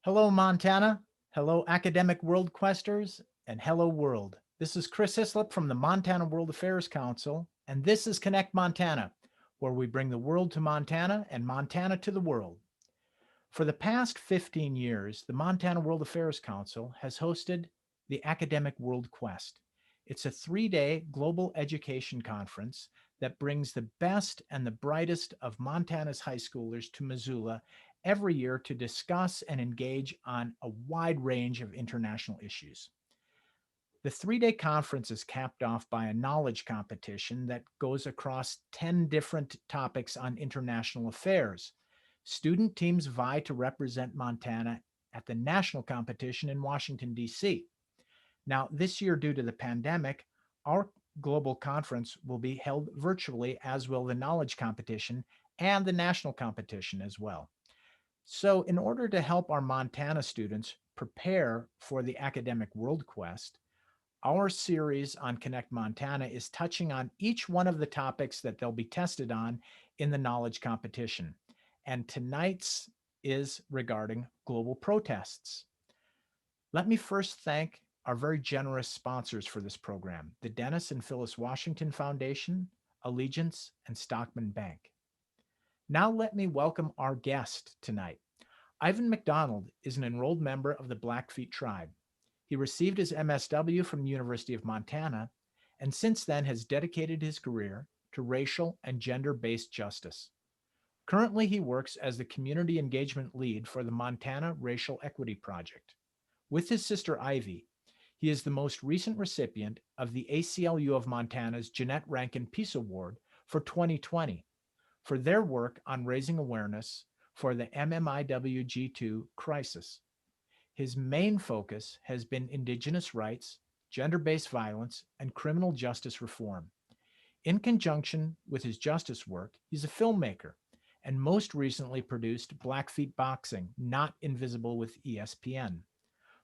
Hello, Montana. Hello, academic world questers, and hello, world. This is Chris Hislop from the Montana World Affairs Council, and this is Connect Montana, where we bring the world to Montana and Montana to the world. For the past 15 years, the Montana World Affairs Council has hosted the Academic WorldQuest. It's a 3-day global education conference that brings the best and the brightest of Montana's high schoolers to Missoula every year to discuss and engage on a wide range of international issues. The 3-day conference is capped off by a knowledge competition that goes across 10 different topics on international affairs. Student teams vie to represent Montana at the national competition in Washington, D.C. Now, this year, due to the pandemic, our global conference will be held virtually, as will the knowledge competition and the national competition as well. So, in order to help our Montana students prepare for the academic World Quest, our series on Connect Montana is touching on each one of the topics that they'll be tested on in the knowledge competition. And tonight's is regarding global protests. Let me first thank our very generous sponsors for this program, the Dennis and Phyllis Washington Foundation, Allegiance, and Stockman Bank. Now let me welcome our guest tonight. Ivan MacDonald is an enrolled member of the Blackfeet tribe. He received his MSW from the University of Montana and since then has dedicated his career to racial and gender-based justice. Currently, he works as the community engagement lead for the Montana Racial Equity Project. With his sister Ivy, he is the most recent recipient of the ACLU of Montana's Jeanette Rankin Peace Award for 2020 for their work on raising awareness for the MMIWG2 crisis. His main focus has been Indigenous rights, gender-based violence, and criminal justice reform. In conjunction with his justice work, he's a filmmaker and most recently produced Blackfeet Boxing, Not Invisible with ESPN.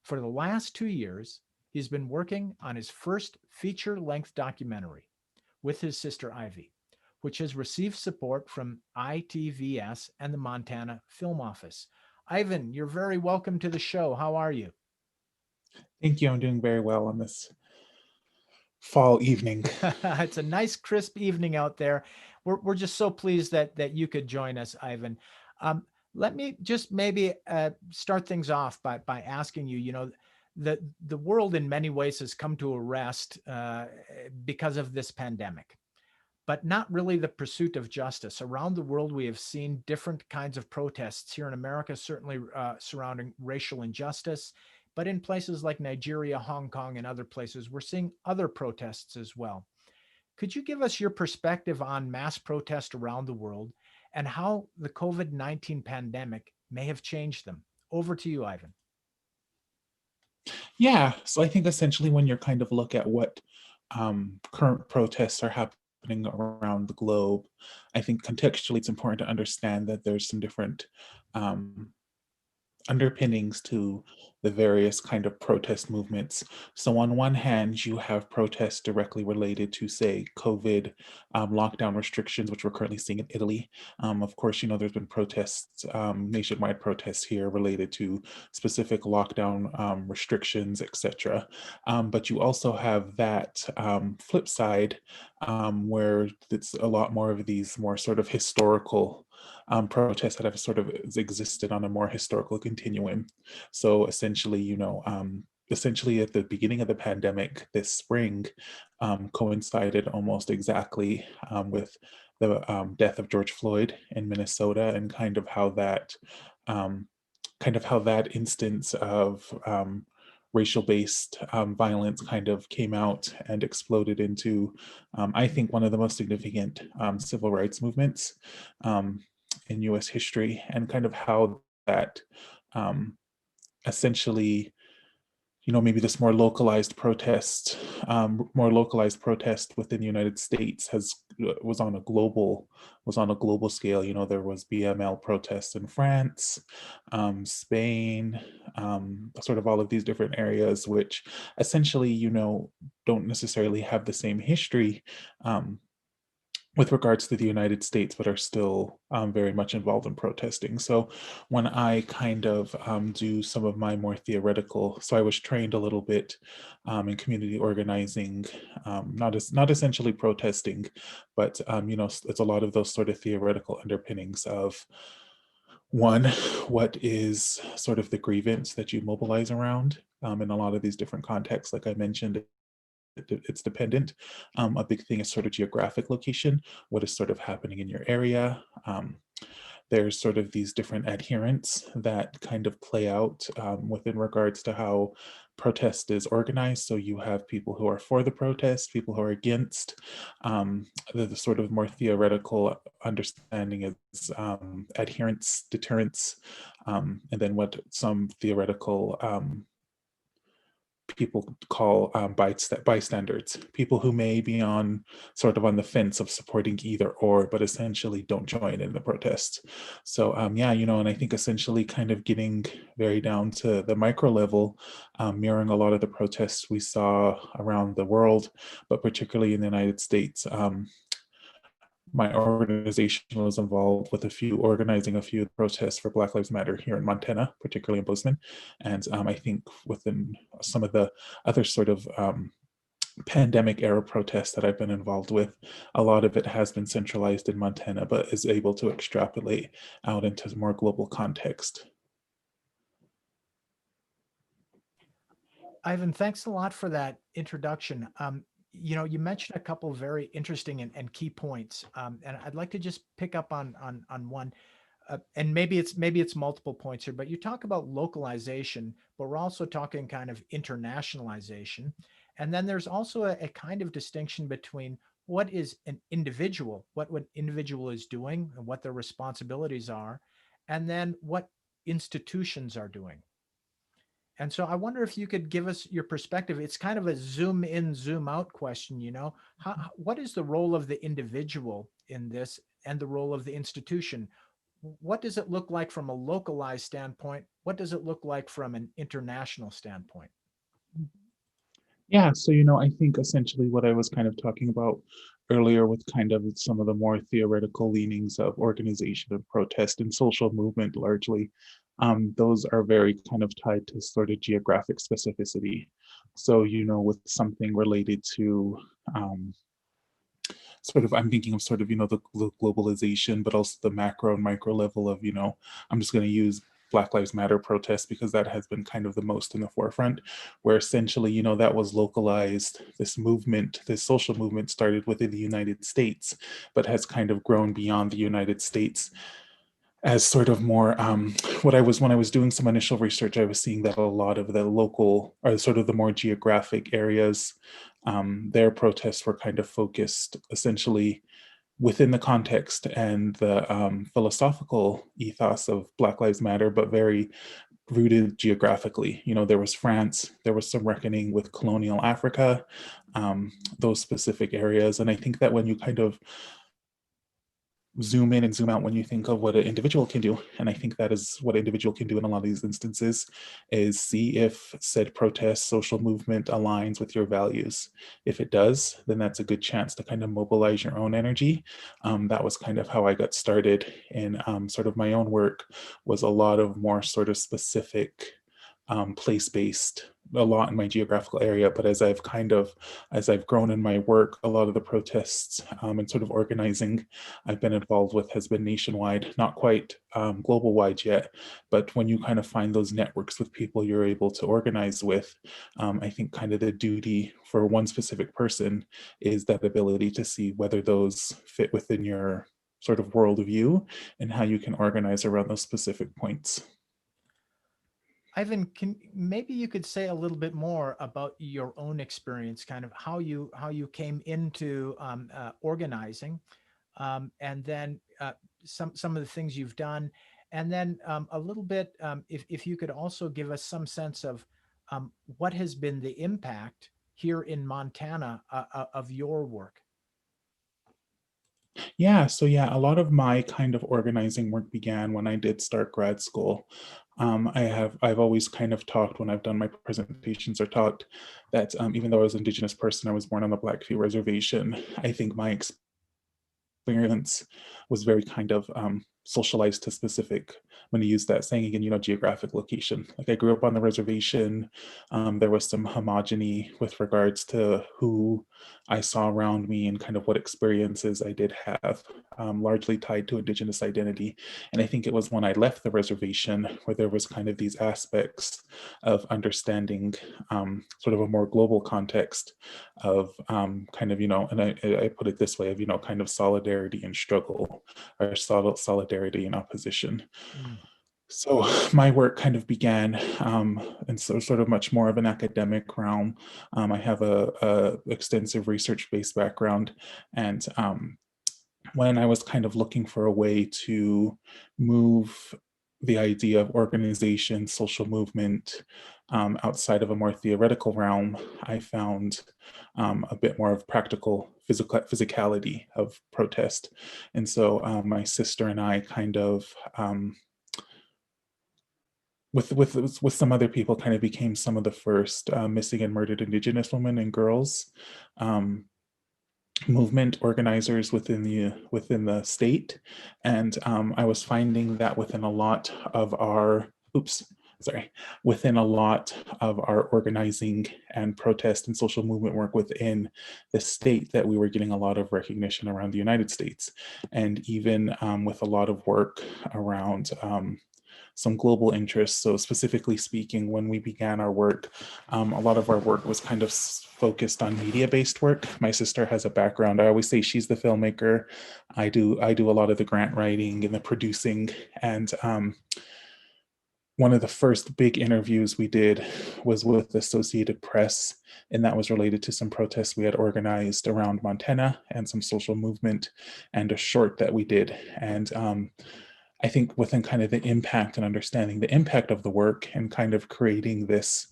For the last 2 years, he's been working on his first feature-length documentary with his sister Ivy, which has received support from ITVS and the Montana Film Office. Ivan, you're very welcome to the show. How are you? Thank you. I'm doing very well on this fall evening. It's a nice, crisp evening out there. We're just so pleased that you could join us, Ivan. Um, Let me just maybe start things off by asking you, the world in many ways has come to a rest because of this pandemic, but not really the pursuit of justice. Around the world, we have seen different kinds of protests here in America, certainly surrounding racial injustice. But in places like Nigeria, Hong Kong, and other places, we're seeing other protests as well. Could you give us your perspective on mass protest around the world and how the COVID-19 pandemic may have changed them? Over to you, Ivan. Yeah, so I think essentially when you're kind of look at what current protests are happening around the globe, I think contextually it's important to understand that there's some different um, underpinnings to the various kind of protest movements. So on one hand, you have protests directly related to, say, COVID lockdown restrictions, which we're currently seeing in Italy. Of course, there's been protests, nationwide protests here related to specific lockdown restrictions, etc. But you also have that flip side where it's a lot more of these more sort of historical protests that have sort of existed on a more historical continuum. So essentially, essentially at the beginning of the pandemic this spring coincided almost exactly with the death of George Floyd in Minnesota and um, kind of how that instance of racial-based violence kind of came out and exploded into, I think, one of the most significant civil rights movements um, in U.S. history, and kind of how that um, essentially, maybe this more localized protest within the United States was on a global scale. There was BML protests in France, Spain, sort of all of these different areas, which essentially, don't necessarily have the same history. Um, with regards to the United States, but are still very much involved in protesting. So when I kind of do some of my more theoretical, so I was trained a little bit in community organizing, not essentially protesting, but it's a lot of those sort of theoretical underpinnings of one, what is sort of the grievance that you mobilize around in a lot of these different contexts, like I mentioned, it's dependent. A big thing is sort of geographic location. What is sort of happening in your area? There's sort of these different adherents that kind of play out within regards to how protest is organized. So you have people who are for the protest, people who are against. The sort of more theoretical understanding is adherence, deterrence, and then what some theoretical people call bystanders, people who may be on sort of on the fence of supporting either or, but essentially don't join in the protests. So yeah, and I think essentially kind of getting very down to the micro level, mirroring a lot of the protests we saw around the world, but particularly in the United States. My organization was involved with organizing a few protests for Black Lives Matter here in Montana, particularly in Bozeman. And I think within some of the other sort of pandemic era protests that I've been involved with, a lot of it has been centralized in Montana, but is able to extrapolate out into more global context. Ivan, thanks a lot for that introduction. You mentioned a couple very interesting and key points, and I'd like to just pick up on one. And maybe it's multiple points here, but you talk about localization, but we're also talking kind of internationalization. And then there's also a kind of distinction between what is an individual, what individual is doing and what their responsibilities are, and then what institutions are doing. And so I wonder if you could give us your perspective. It's kind of a zoom in, zoom out question, what is the role of the individual in this and the role of the institution? What does it look like from a localized standpoint? What does it look like from an international standpoint? Yeah, so I think essentially what I was kind of talking about earlier with kind of some of the more theoretical leanings of organization and protest and social movement largely, those are very kind of tied to sort of geographic specificity. So, with something related to sort of, I'm thinking of sort of, the globalization, but also the macro and micro level of, I'm just going to use Black Lives Matter protests because that has been kind of the most in the forefront, where essentially, that was localized. This movement, this social movement started within the United States, but has kind of grown beyond the United States as sort of more when I was doing some initial research, I was seeing that a lot of the local or sort of the more geographic areas, their protests were kind of focused essentially within the context and the philosophical ethos of Black Lives Matter, but very rooted geographically. There was France, there was some reckoning with colonial Africa, those specific areas. And I think that when you kind of zoom in and zoom out when you think of what an individual can do, and I think that is what an individual can do in a lot of these instances, is see if said protest social movement aligns with your values. If it does, then that's a good chance to kind of mobilize your own energy. That was kind of how I got started in sort of my own work, was a lot of more sort of specific place-based, a lot in my geographical area. But as I've grown in my work, a lot of the protests and sort of organizing I've been involved with has been nationwide, not quite global wide yet. But when you kind of find those networks with people you're able to organize with, I think kind of the duty for one specific person is that ability to see whether those fit within your sort of worldview and how you can organize around those specific points. Ivan, maybe you could say a little bit more about your own experience, kind of how you came into organizing, and then some of the things you've done, and then a little bit, if you could also give us some sense of what has been the impact here in Montana of your work. Yeah, so yeah, a lot of my kind of organizing work began when I did start grad school. I've always kind of talked when I've done my presentations or talked that even though I was an Indigenous person, I was born on the Blackfeet Reservation. I think my experience was very kind of socialized to specific, when you use that saying again, geographic location. Like I grew up on the reservation. There was some homogeny with regards to who I saw around me and kind of what experiences I did have, largely tied to Indigenous identity. And I think it was when I left the reservation where there was kind of these aspects of understanding sort of a more global context of kind of, and I put it this way of, kind of solidarity and struggle, or solidarity and opposition. Mm. So my work kind of began in sort of much more of an academic realm. I have a extensive research-based background, and when I was kind of looking for a way to move the idea of organization, social movement outside of a more theoretical realm, I found a bit more of practical physicality of protest. And so my sister and I kind of with some other people kind of became some of the first missing and murdered Indigenous women and girls um, movement organizers within the state. And I was finding that within a lot of our within a lot of our organizing and protest and social movement work within the state, that we were getting a lot of recognition around the United States, and even with a lot of work around some global interests. So specifically speaking, when we began our work, a lot of our work was kind of focused on media-based work. My sister has a background. I always say she's the filmmaker. I do a lot of the grant writing and the producing. And one of the first big interviews we did was with the Associated Press, and that was related to some protests we had organized around Montana and some social movement, and a short that we did. And I think within kind of the impact and understanding the impact of the work and kind of creating this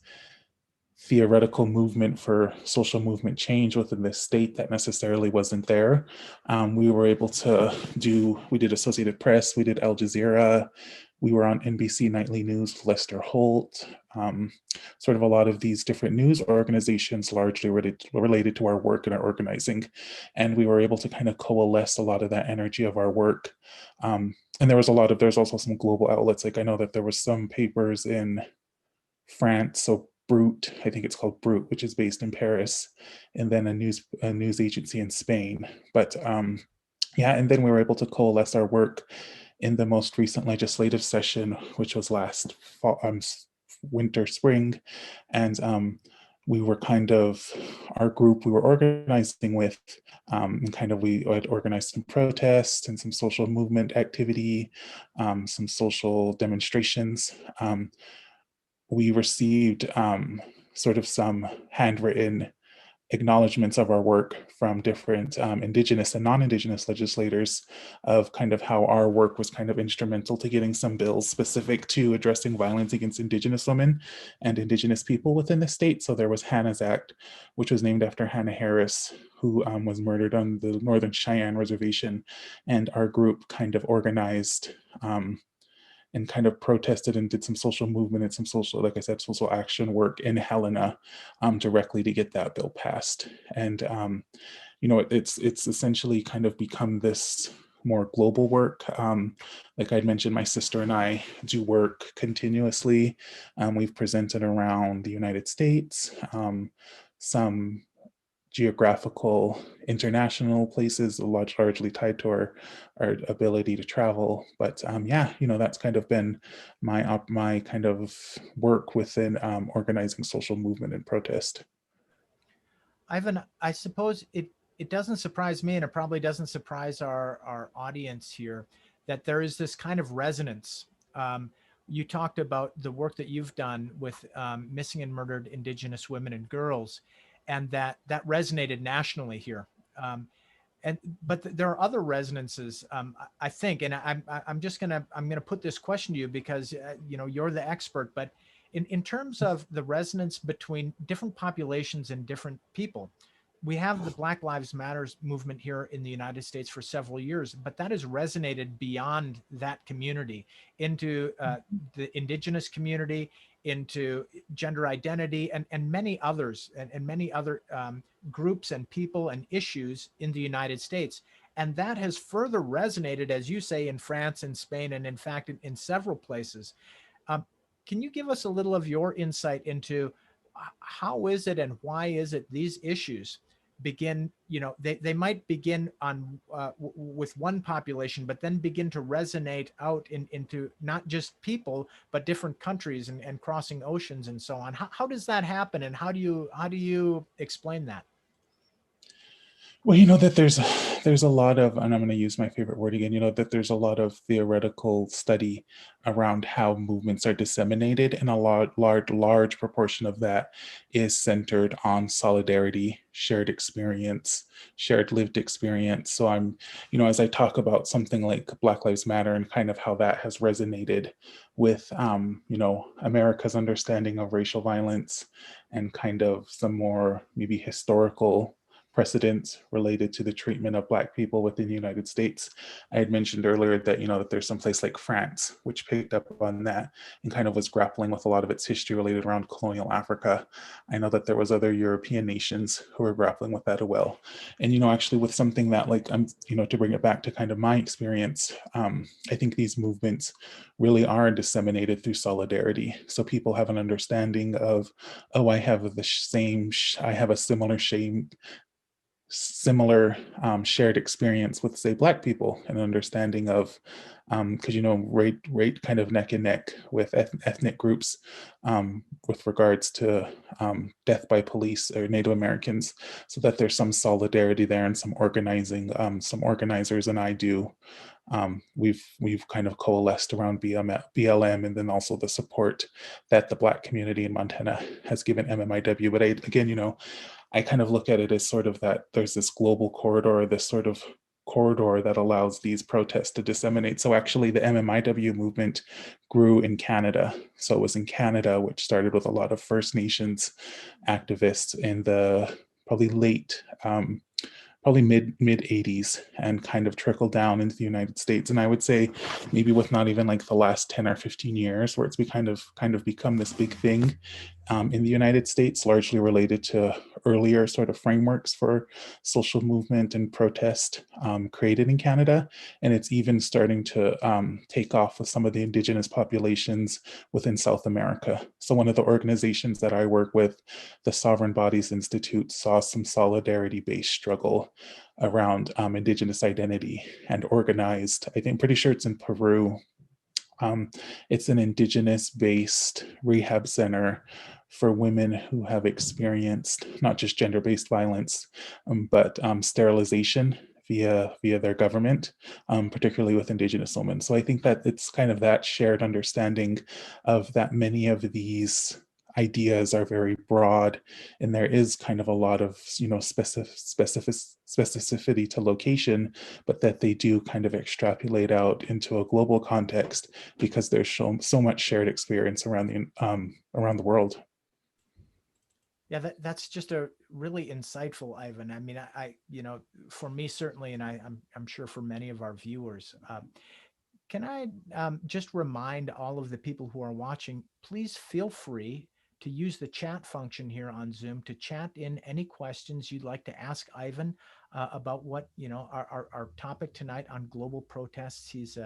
theoretical movement for social movement change within this state that necessarily wasn't there. We were able to we did Associated Press, we did Al Jazeera, we were on NBC Nightly News with Lester Holt, sort of a lot of these different news organizations largely related to our work and our organizing. And we were able to kind of coalesce a lot of that energy of our work. And there's also some global outlets. Like I know that there was some papers in France, so Brut, I think it's called Brut, which is based in Paris, and then a news agency in Spain. But yeah, and then we were able to coalesce our work in the most recent legislative session, which was last fall, winter, spring, and we were kind of, our group we were organizing with, and kind of we had organized some protests and some social movement activity, some social demonstrations. We received sort of some handwritten acknowledgements of our work from different Indigenous and non-Indigenous legislators of kind of how our work was kind of instrumental to getting some bills specific to addressing violence against Indigenous women and Indigenous people within the state. So there was Hannah's Act, which was named after Hannah Harris, who was murdered on the Northern Cheyenne Reservation. And our group kind of organized and kind of protested and did some social movement and some social, like I said, social action work in Helena directly to get that bill passed. And it's essentially kind of become this more global work. Like I'd mentioned, my sister and I do work continuously. We've presented around the United States, some geographical international places, largely tied to our ability to travel. But yeah, that's kind of been my kind of work within organizing social movement and protest. Ivan, I suppose it doesn't surprise me, and it probably doesn't surprise our audience here, that there is this kind of resonance. You talked about the work that you've done with missing and murdered Indigenous women and girls, and that resonated nationally here. But there are other resonances, I think, and I'm gonna put this question to you because you're the expert. But in terms of the resonance between different populations and different people, we have the Black Lives Matters movement here in the United States for several years, but that has resonated beyond that community into the Indigenous community, into gender identity, and many others, and many other groups and people and issues in the United States. And that has further resonated, as you say, in France and Spain, and in fact, in several places. Um, can you give us a little of your insight into how is it and why is it these issues begin, they might begin on with one population, but then begin to resonate out into not just people, but different countries and crossing oceans and so on. How does that happen? And how do you explain that? Well, that there's a lot of, and I'm going to use my favorite word again, that there's a lot of theoretical study around how movements are disseminated, and a large proportion of that is centered on solidarity, shared experience, shared lived experience. So as I talk about something like Black Lives Matter and kind of how that has resonated with, America's understanding of racial violence and kind of some more maybe historical precedents related to the treatment of Black people within the United States. I had mentioned earlier that that there's some place like France which picked up on that and kind of was grappling with a lot of its history related around colonial Africa. I know that there was other European nations who were grappling with that as well. And actually with something that like I'm to bring it back to kind of my experience, I think these movements really are disseminated through solidarity. So people have an understanding of, oh, I have a similar shared experience with, say, Black people, and understanding of, because rate kind of neck and neck with ethnic groups with regards to death by police or Native Americans, so that there's some solidarity there and some organizing. Some organizers and I do. We've kind of coalesced around BLM, and then also the support that the Black community in Montana has given MMIW. But again, I kind of look at it as sort of that there's this global corridor, this sort of corridor that allows these protests to disseminate. So actually the MMIW movement grew in Canada. So it was in Canada, which started with a lot of First Nations activists in the probably probably mid 80s, and kind of trickled down into the United States. And I would say maybe with not even like the last 10 or 15 years, where it's kind of become this big thing in the United States, largely related to earlier sort of frameworks for social movement and protest created in Canada. And it's even starting to take off with some of the indigenous populations within South America. So one of the organizations that I work with, the Sovereign Bodies Institute, saw some solidarity-based struggle around indigenous identity and organized, I think, pretty sure it's in Peru. It's an indigenous based rehab center for women who have experienced not just gender based violence, but sterilization via their government, particularly with indigenous women. So I think that it's kind of that shared understanding of that many of these ideas are very broad, and there is kind of a lot of specificity to location, but that they do kind of extrapolate out into a global context because there's so much shared experience around the world. Yeah, that's just a really insightful, Ivan. I mean, for me certainly, and I'm sure for many of our viewers. Can I just remind all of the people who are watching, please feel free to use the chat function here on Zoom to chat in any questions you'd like to ask Ivan about what, our topic tonight on global protests. He's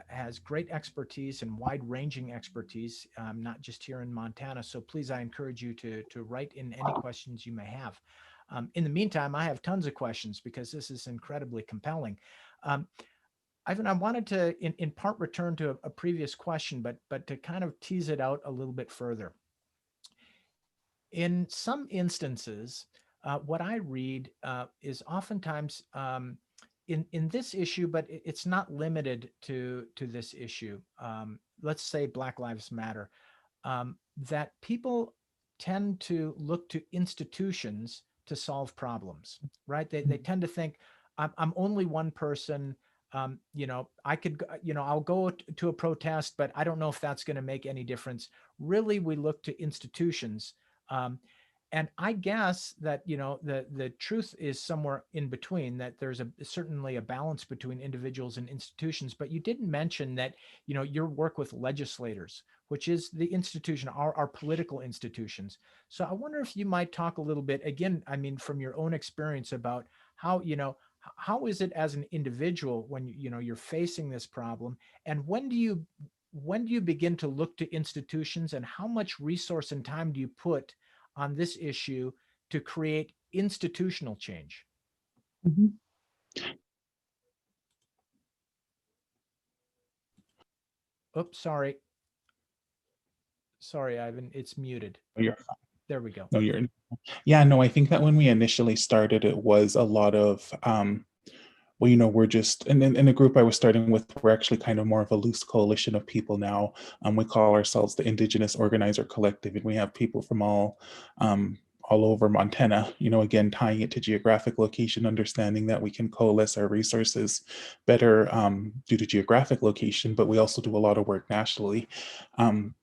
has great expertise and wide-ranging expertise, not just here in Montana. So please, I encourage you to write in any questions you may have. In the meantime, I have tons of questions because this is incredibly compelling. Um, Ivan, I wanted to, in part, return to a previous question, but to kind of tease it out a little bit further. In some instances, what I read is oftentimes in this issue, but it's not limited to this issue. Let's say Black Lives Matter. That people tend to look to institutions to solve problems, right? They tend to think, I'm only one person. I could, I'll go to a protest, but I don't know if that's going to make any difference. Really, we look to institutions. Um, and I guess that, the truth is somewhere in between, that there's certainly a balance between individuals and institutions. But you didn't mention that, your work with legislators, which is the institution, our political institutions. So I wonder if you might talk a little bit, again, I mean, from your own experience, about how, How is it as an individual when you're facing this problem, and when do you begin to look to institutions, and how much resource and time do you put on this issue to create institutional change? Mhm. Oops, sorry, Ivan, it's muted. Oh, you're There we go. no, you're yeah, no, I think that when we initially started, it was a lot of well, we're just in the group I was starting with, we're actually kind of more of a loose coalition of people now. We call ourselves the Indigenous Organizer Collective, and we have people from all over Montana, again, tying it to geographic location, understanding that we can coalesce our resources better due to geographic location, but we also do a lot of work nationally. Um,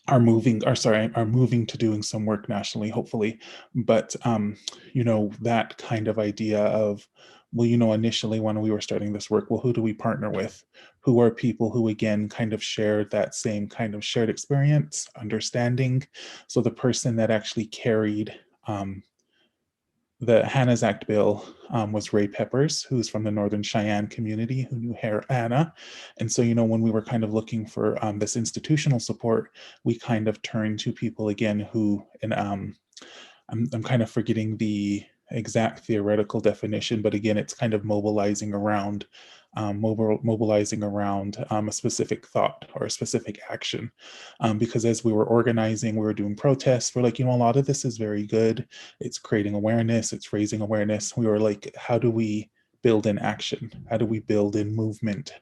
are moving to doing some work nationally, hopefully. But that kind of idea of, well, initially when we were starting this work, well, who do we partner with? Who are people who again kind of shared that same kind of shared experience, understanding? So the person that actually carried the Hannah's Act bill was Ray Peppers, who's from the Northern Cheyenne community, who knew Hannah. And so, when we were kind of looking for this institutional support, we kind of turned to people again who, and I'm kind of forgetting the exact theoretical definition, but again, it's kind of mobilizing around a specific thought or a specific action. Because as we were organizing, we were doing protests. We're like, a lot of this is very good. It's creating awareness. It's raising awareness. We were like, how do we build in action? How do we build in movement?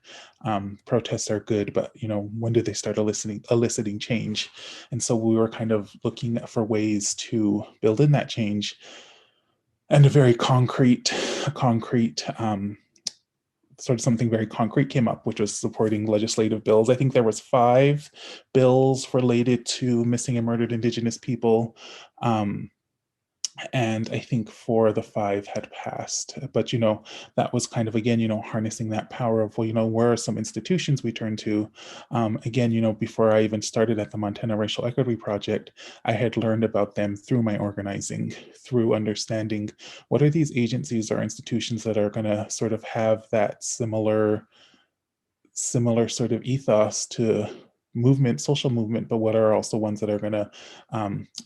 Protests are good, but when do they start eliciting change? And so we were kind of looking for ways to build in that change. And a concrete sort of something very concrete came up, which was supporting legislative bills. I think there was 5 bills related to missing and murdered Indigenous people. And I think 4 of the 5 had passed. But that was kind of again, harnessing that power of, well, where are some institutions we turn to? Again, before I even started at the Montana Racial Equity Project, I had learned about them through my organizing, through understanding what are these agencies or institutions that are going to sort of have that similar sort of ethos to social movement, but what are also ones that are going to,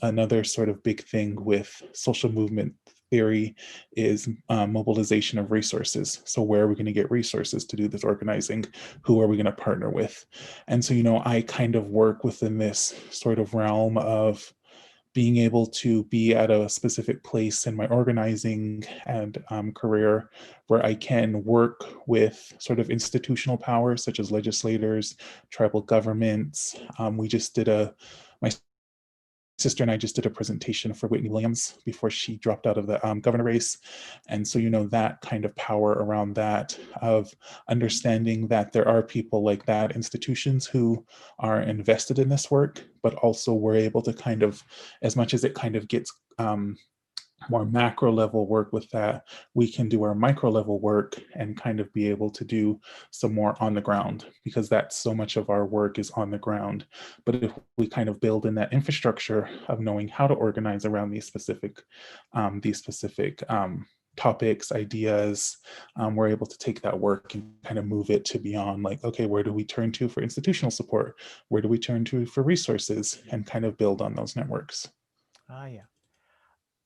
another sort of big thing with social movement theory is mobilization of resources. So where are we going to get resources to do this organizing? Who are we going to partner with? And so, I kind of work within this sort of realm of being able to be at a specific place in my organizing and career where I can work with sort of institutional powers such as legislators, tribal governments. My sister and I just did a presentation for Whitney Williams before she dropped out of the governor race. And so, that kind of power around that of understanding that there are people like that, institutions who are invested in this work, but also we're able to kind of, as much as it kind of gets more macro level work with that, we can do our micro level work and kind of be able to do some more on the ground, because that's so much of our work is on the ground. But if we kind of build in that infrastructure of knowing how to organize around these specific topics, ideas, we're able to take that work and kind of move it to beyond, like, okay, where do we turn to for institutional support? Where do we turn to for resources? And kind of build on those networks. Yeah.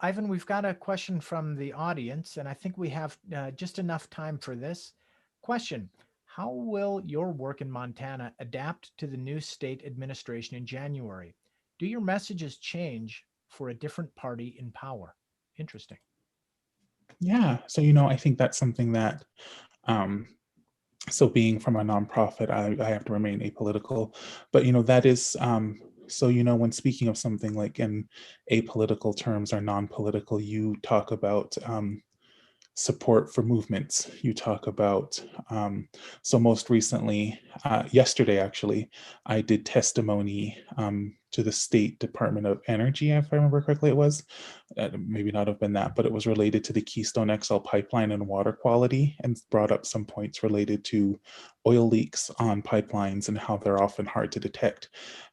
Ivan, we've got a question from the audience, and I think we have just enough time for this question. How will your work in Montana adapt to the new state administration in January? Do your messages change for a different party in power? Interesting. Yeah. So, I think that's something that, um, so being from a nonprofit, I have to remain apolitical. But, that is, so, when speaking of something like in apolitical terms or non-political, you talk about support for movements. You talk about, so most recently, yesterday actually, I did testimony to the State Department of Energy, if I remember correctly, it was. Maybe not have been that, but it was related to the Keystone XL pipeline and water quality, and brought up some points related to oil leaks on pipelines and how they're often hard to detect.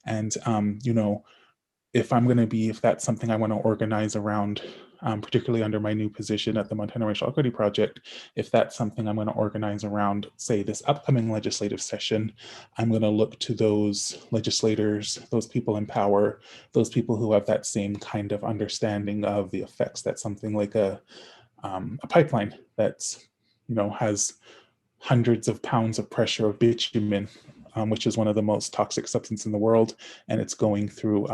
And, if that's something I want to organize around particularly under my new position at the Montana Racial Equity Project, if that's something I'm going to organize around, say, this upcoming legislative session, I'm going to look to those legislators, those people in power, those people who have that same kind of understanding of the effects that something like a pipeline that's, has hundreds of pounds of pressure of bitumen, which is one of the most toxic substances in the world, and it's going through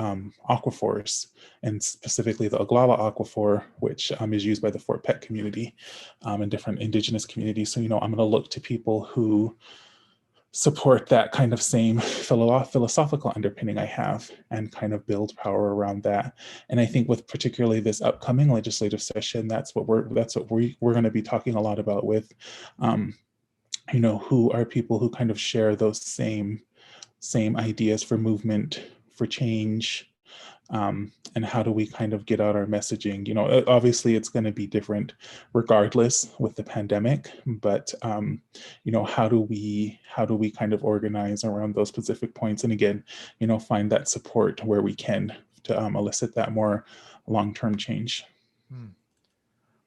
aquifers, and specifically the Oglala aquifer, which is used by the Fort Peck community and different indigenous communities. So, I'm going to look to people who support that kind of same philosophical underpinning I have and kind of build power around that. And I think with particularly this upcoming legislative session, that's what we're going to be talking a lot about with who are people who kind of share those same ideas for movement, for change, and how do we kind of get out our messaging. Obviously it's going to be different regardless with the pandemic, but how do we kind of organize around those specific points, and again, find that support where we can to elicit that more long-term change.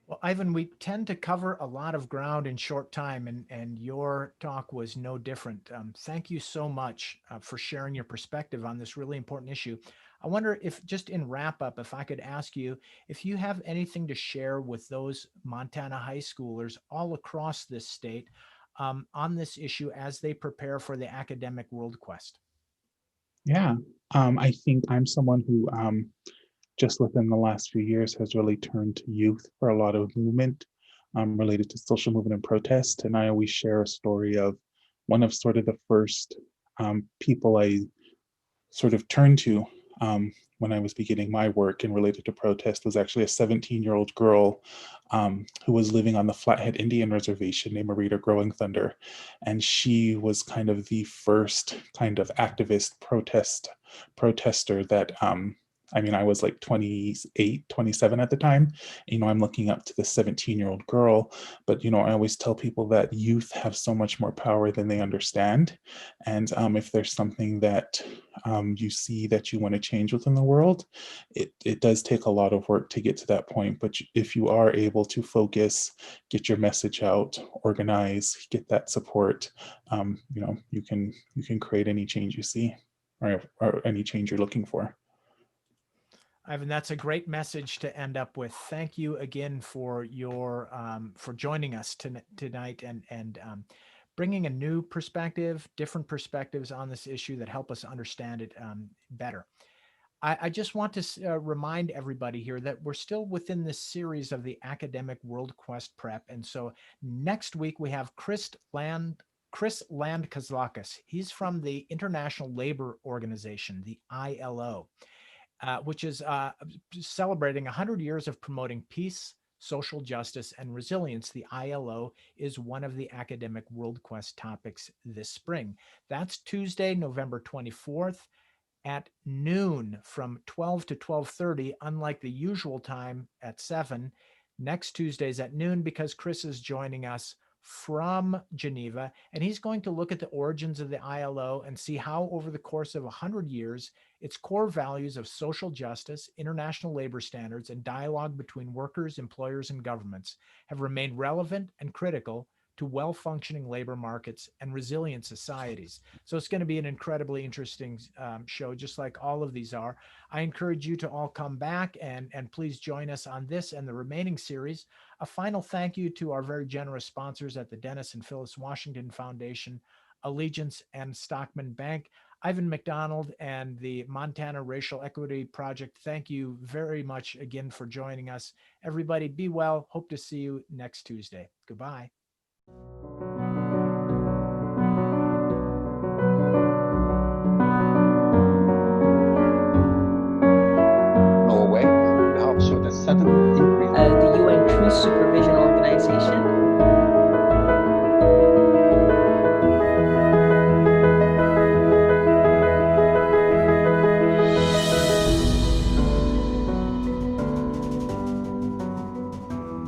Well, Ivan, we tend to cover a lot of ground in short time, and your talk was no different. Thank you so much for sharing your perspective on this really important issue. I wonder if, just in wrap up, if I could ask you if you have anything to share with those Montana high schoolers all across this state on this issue as they prepare for the academic WorldQuest. Yeah, I think I'm someone who just within the last few years has really turned to youth for a lot of movement related to social movement and protest. And I always share a story of one of sort of the first people I sort of turned to when I was beginning my work in related to protest was actually a 17-year-old girl who was living on the Flathead Indian Reservation named Marita Growing Thunder. And she was kind of the first kind of activist protester that I was like 28, 27 at the time. I'm looking up to the 17-year-old girl, but, I always tell people that youth have so much more power than they understand. And if there's something that you see that you want to change within the world, it does take a lot of work to get to that point. But if you are able to focus, get your message out, organize, get that support, you can create any change you see or any change you're looking for. Ivan, that's a great message to end up with. Thank you again for your for joining us tonight and bringing a new perspective, different perspectives on this issue that help us understand it better. I just want to remind everybody here that we're still within this series of the academic WorldQuest prep, and so next week we have Chris Landkazlakis. He's from the International Labor Organization, the ILO. Which is celebrating 100 years of promoting peace, social justice, and resilience. The ILO is one of the academic WorldQuest topics this spring. That's Tuesday, November 24th at noon from 12 to 12:30, unlike the usual time at 7. Next Tuesday's at noon because Chris is joining us from Geneva, and he's going to look at the origins of the ILO and see how over the course of 100 years, its core values of social justice, international labor standards, and dialogue between workers, employers, and governments have remained relevant and critical to well-functioning labor markets and resilient societies. So it's going to be an incredibly interesting show, just like all of these are. I encourage you to all come back and please join us on this and the remaining series. A final thank you to our very generous sponsors at the Dennis and Phyllis Washington Foundation, Allegiance, and Stockman Bank. Ivan MacDonald and the Montana Racial Equity Project, thank you very much again for joining us. Everybody be well. Hope to see you next Tuesday. Goodbye. Norway, the seventh increase. The UN Truth Supervision Organization